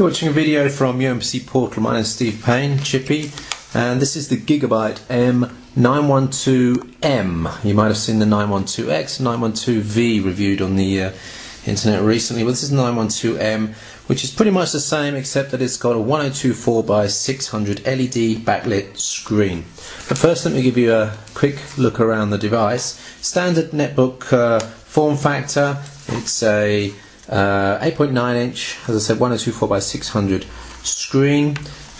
You're watching a video from UMC Portal. My name is Steve Payne, Chippy, and this is the Gigabyte M912M. You might have seen the 912X, 912V reviewed on the internet recently, but this is 912M, which is pretty much the same except that it's got a 1024 by 600 LED backlit screen. But first let me give you a quick look around the device. Standard netbook form factor. It's a 8.9 inch, as I said, 1024 by 600 screen.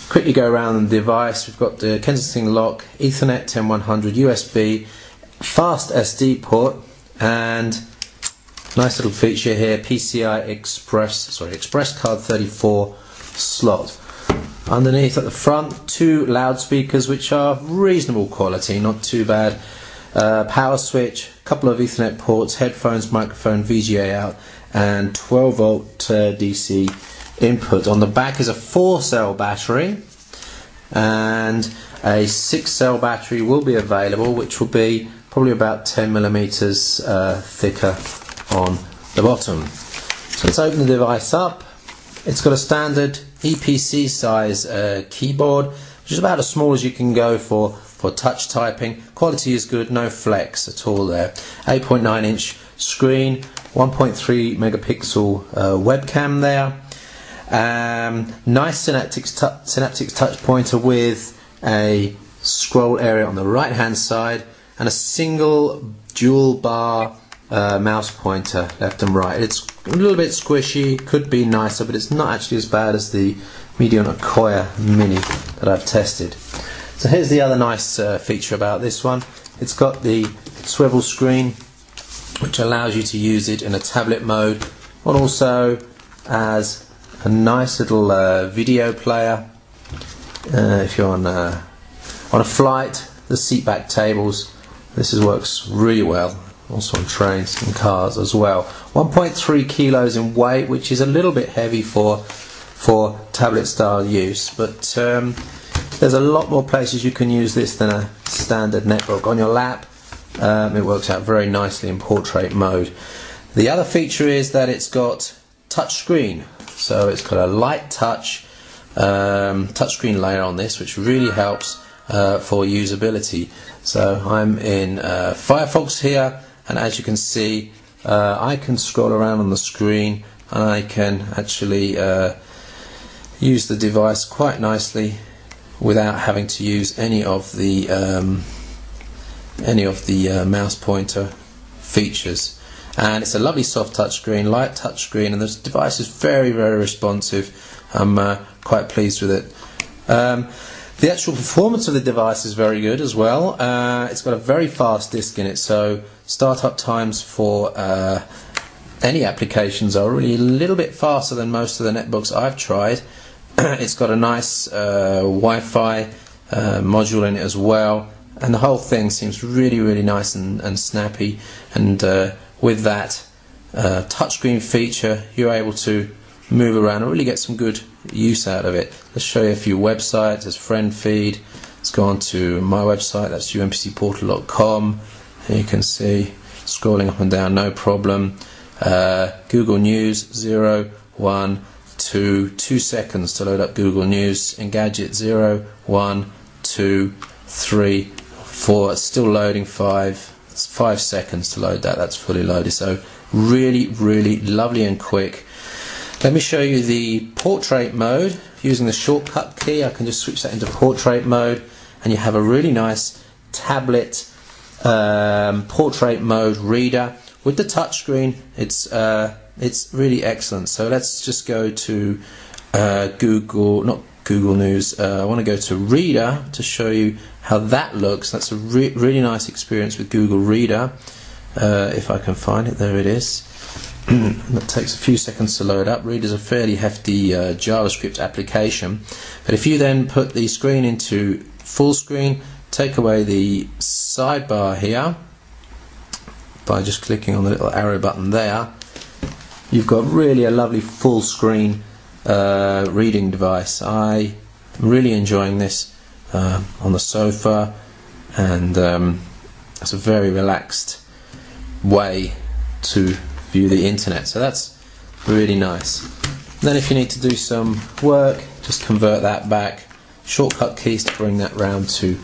Quickly go around the device. We've got the Kensington lock, Ethernet 10100, USB, fast SD port, and nice little feature here, PCI Express card 34 slot. Underneath at the front, two loudspeakers which are reasonable quality, not too bad. Power switch, a couple of Ethernet ports, headphones, microphone, VGA out, and 12 volt DC input. On the back is a 4-cell battery, and a 6-cell battery will be available, which will be probably about 10 millimeters thicker on the bottom. So let's open the device up. It's got a standard EPC size keyboard, which is about as small as you can go for touch typing. Quality is good, no flex at all there. 8.9 inch screen, 1.3 megapixel webcam there. Nice synaptic touch pointer with a scroll area on the right hand side, and a single dual bar mouse pointer left and right. It's a little bit squishy, could be nicer, but it's not actually as bad as the Medion Acquire Mini that I've tested. So here's the other nice feature about this one. It's got the swivel screen, which allows you to use it in a tablet mode, but also as a nice little video player. If you're on a flight, the seat back tables, this works really well. Also on trains and cars as well. 1.3 kilos in weight, which is a little bit heavy for tablet style use, but there's a lot more places you can use this than a standard netbook. On your lap, it works out very nicely in portrait mode. The other feature is that it's got touch screen, so it's got a light touch touchscreen layer on this, which really helps for usability. So I'm in Firefox here, and as you can see, I can scroll around on the screen, and I can actually use the device quite nicely without having to use any of the mouse pointer features. And it's a lovely soft touch screen, light touch screen, and this device is very, very responsive. I'm quite pleased with it. The actual performance of the device is very good as well. It's got a very fast disk in it, so startup times for any applications are really a little bit faster than most of the netbooks I've tried. It's got a nice Wi-Fi module in it as well, and the whole thing seems really, really nice and snappy. And with that touchscreen feature, you're able to move around and really get some good use out of it. Let's show you a few websites. There's friend feed. Let's go on to my website, that's umcportal.com. Here you can see scrolling up and down, no problem. Google News, 0, 1, 2 seconds to load up Google News. Engadget, 0, 1, 2, 3, 4. It's still loading. 5. It's 5 seconds to load that. That's fully loaded. So really, really lovely and quick. Let me show you the portrait mode. Using the shortcut key, I can just switch that into portrait mode, and you have a really nice tablet portrait mode reader with the touchscreen. It's really excellent. So let's just go to Google News. I want to go to Reader to show you how that looks. That's a really nice experience with Google Reader. If I can find it, there it is. That takes a few seconds to load up. Reader's a fairly hefty JavaScript application, but if you then put the screen into full screen, take away the sidebar here by just clicking on the little arrow button there, you've got really a lovely full screen reading device. I'm really enjoying this on the sofa, and it's a very relaxed way to view the internet, so that's really nice. And then if you need to do some work, just convert that back. Shortcut keys to bring that round to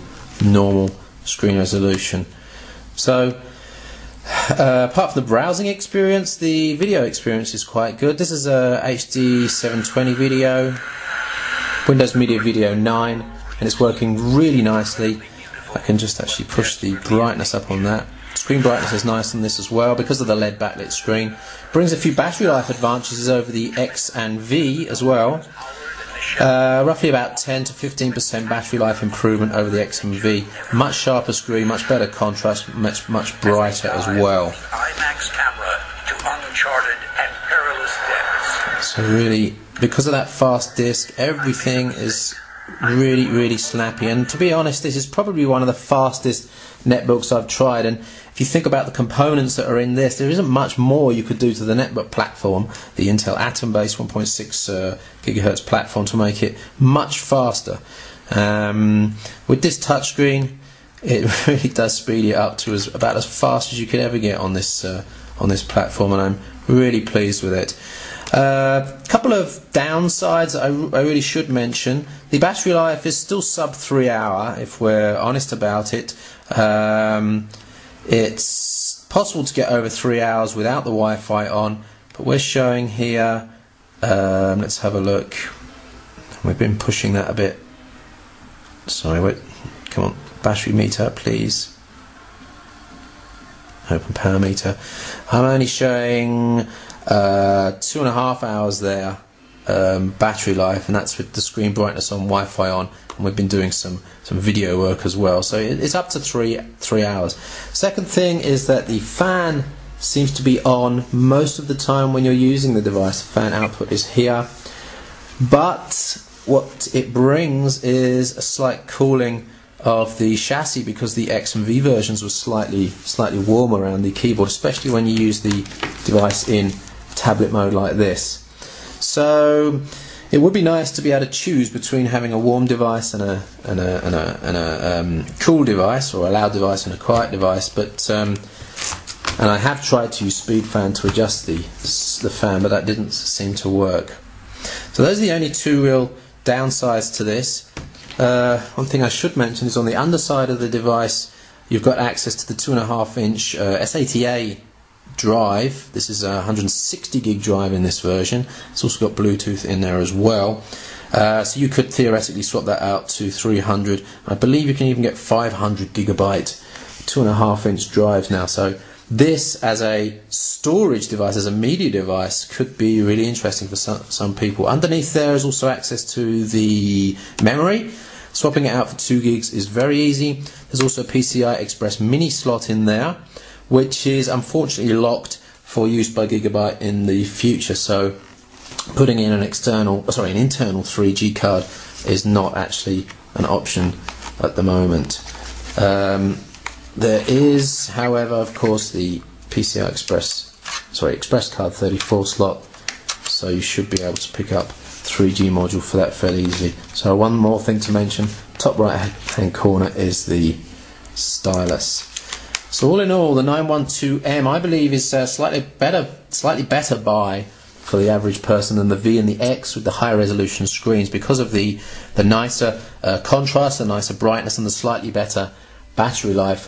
normal screen resolution. So apart from the browsing experience, the video experience is quite good. This is a HD 720 video, Windows Media Video 9, and it's working really nicely. I can just actually push the brightness up on that. Screen brightness is nice on this as well because of the LED backlit screen. Brings a few battery life advantages over the X and V as well. Roughly about 10 to 15% battery life improvement over the X and V. Much sharper screen, much better contrast, much brighter as well. IMAX camera to uncharted and perilous depths. So really, because of that fast disc, everything is really snappy. And to be honest, this is probably one of the fastest netbooks I've tried. And if you think about the components that are in this, there isn't much more you could do to the netbook platform, the Intel Atom-based 1.6 gigahertz platform, to make it much faster. With this touchscreen, it really does speed it up to about as fast as you could ever get on this platform, and I'm really pleased with it. Couple of downsides I really should mention. The battery life is still sub 3 hour if we're honest about it. It's possible to get over 3 hours without the Wi-Fi on, but we're showing here, let's have a look. We've been pushing that a bit. Sorry, wait, come on, battery meter please. Open power meter. I'm only showing 2.5 hours there battery life, and that's with the screen brightness on, Wi-Fi on, and we've been doing some video work as well, so it's up to 3 hours. Second thing is that the fan seems to be on most of the time when you're using the device. The fan output is here, but what it brings is a slight cooling of the chassis because the X and V versions were slightly warm around the keyboard, especially when you use the device in tablet mode like this. So it would be nice to be able to choose between having a warm device and a cool device, or a loud device and a quiet device. But and I have tried to use speed fan to adjust the fan, but that didn't seem to work. So those are the only two real downsides to this. One thing I should mention is on the underside of the device, you've got access to the 2.5-inch SATA drive. This is a 160 gig drive in this version. It's also got Bluetooth in there as well, so you could theoretically swap that out to 300. I believe you can even get 500 gigabyte 2.5-inch drives now. So this as a storage device, as a media device, could be really interesting for some people. Underneath there is also access to the memory. Swapping it out for 2 gigs is very easy. There's also a PCI Express mini slot in there, which is unfortunately locked for use by Gigabyte in the future. So putting in an internal 3G card is not actually an option at the moment. There is, however, of course, the PCI Express card 34 slot, so you should be able to pick up 3G module for that fairly easily. So one more thing to mention, top right hand corner is the stylus. So all in all, the 912M I believe is slightly better buy for the average person than the V and the X with the higher resolution screens, because of the nicer contrast, the nicer brightness, and the slightly better battery life.